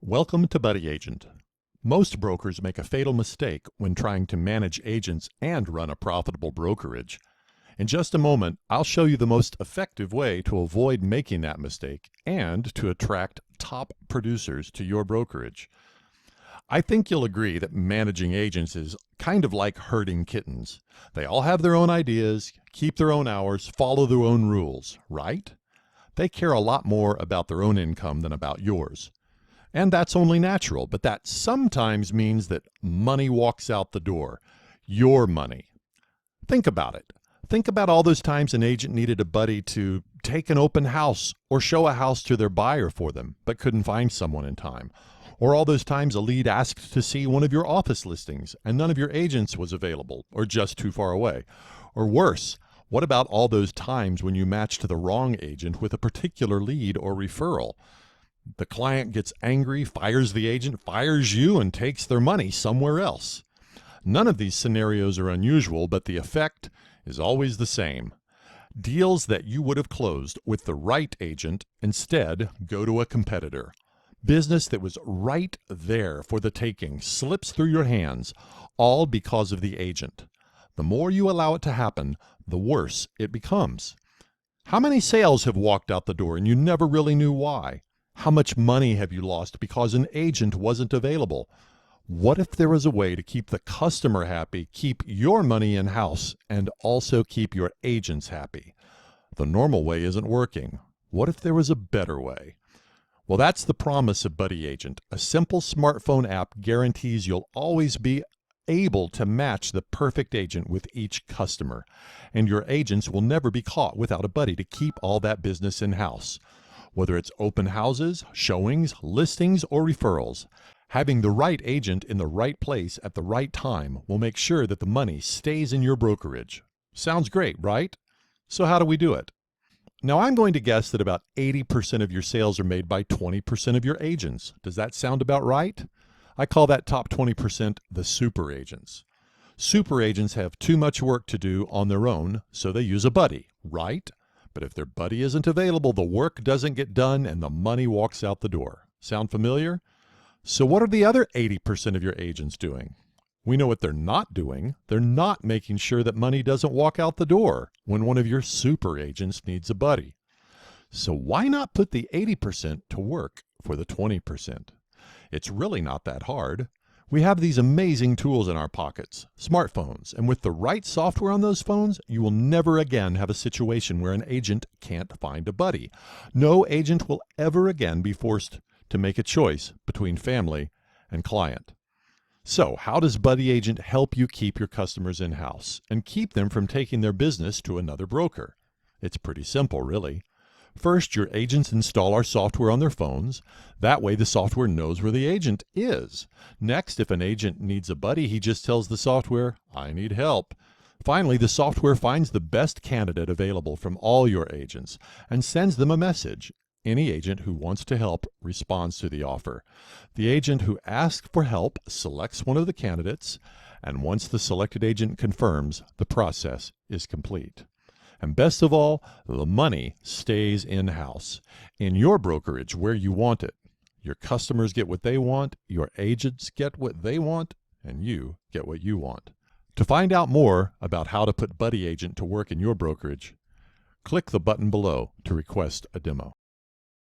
Welcome to Buddy Agent. Most brokers make a fatal mistake when trying to manage agents and run a profitable brokerage. In just a moment, I'll show you the most effective way to avoid making that mistake and to attract top producers to your brokerage. I think you'll agree that managing agents is kind of like herding kittens. They all have their own ideas, keep their own hours, follow their own rules, right? They care a lot more about their own income than about yours. And that's only natural, but that sometimes means that money walks out the door. Your money. Think about it. Think about all those times an agent needed a buddy to take an open house or show a house to their buyer for them, but couldn't find someone in time. Or all those times a lead asked to see one of your office listings and none of your agents was available or just too far away. Or worse, what about all those times when you matched the wrong agent with a particular lead or referral? The client gets angry, fires the agent, fires you, and takes their money somewhere else. None of these scenarios are unusual, but the effect is always the same. Deals that you would have closed with the right agent instead go to a competitor. Business that was right there for the taking slips through your hands, all because of the agent. The more you allow it to happen, the worse it becomes. How many sales have walked out the door and you never really knew why? How much money have you lost because an agent wasn't available? What if there was a way to keep the customer happy, keep your money in-house, and also keep your agents happy? The normal way isn't working. What if there was a better way? Well, that's the promise of Buddy Agent. A simple smartphone app guarantees you'll always be able to match the perfect agent with each customer, and your agents will never be caught without a buddy to keep all that business in-house. Whether it's open houses, showings, listings, or referrals, having the right agent in the right place at the right time will make sure that the money stays in your brokerage. Sounds great, right? So how do we do it? Now, I'm going to guess that about 80% of your sales are made by 20% of your agents. Does that sound about right? I call that top 20% the super agents. Super agents have too much work to do on their own, so they use a buddy, right? But if their buddy isn't available, the work doesn't get done and the money walks out the door. Sound familiar? So what are the other 80% of your agents doing? We know what they're not doing. They're not making sure that money doesn't walk out the door when one of your super agents needs a buddy. So why not put the 80% to work for the 20%? It's really not that hard. We have these amazing tools in our pockets, smartphones, and with the right software on those phones, you will never again have a situation where an agent can't find a buddy. No agent will ever again be forced to make a choice between family and client. So, how does Buddy Agent help you keep your customers in-house and keep them from taking their business to another broker? It's pretty simple, really. First, your agents install our software on their phones. That way the software knows where the agent is. Next, if an agent needs a buddy, he just tells the software, "I need help." Finally, the software finds the best candidate available from all your agents and sends them a message. Any agent who wants to help responds to the offer. The agent who asks for help selects one of the candidates, and once the selected agent confirms, the process is complete. And best of all, the money stays in-house, in your brokerage where you want it. Your customers get what they want, your agents get what they want, and you get what you want. To find out more about how to put Buddy Agent to work in your brokerage, click the button below to request a demo.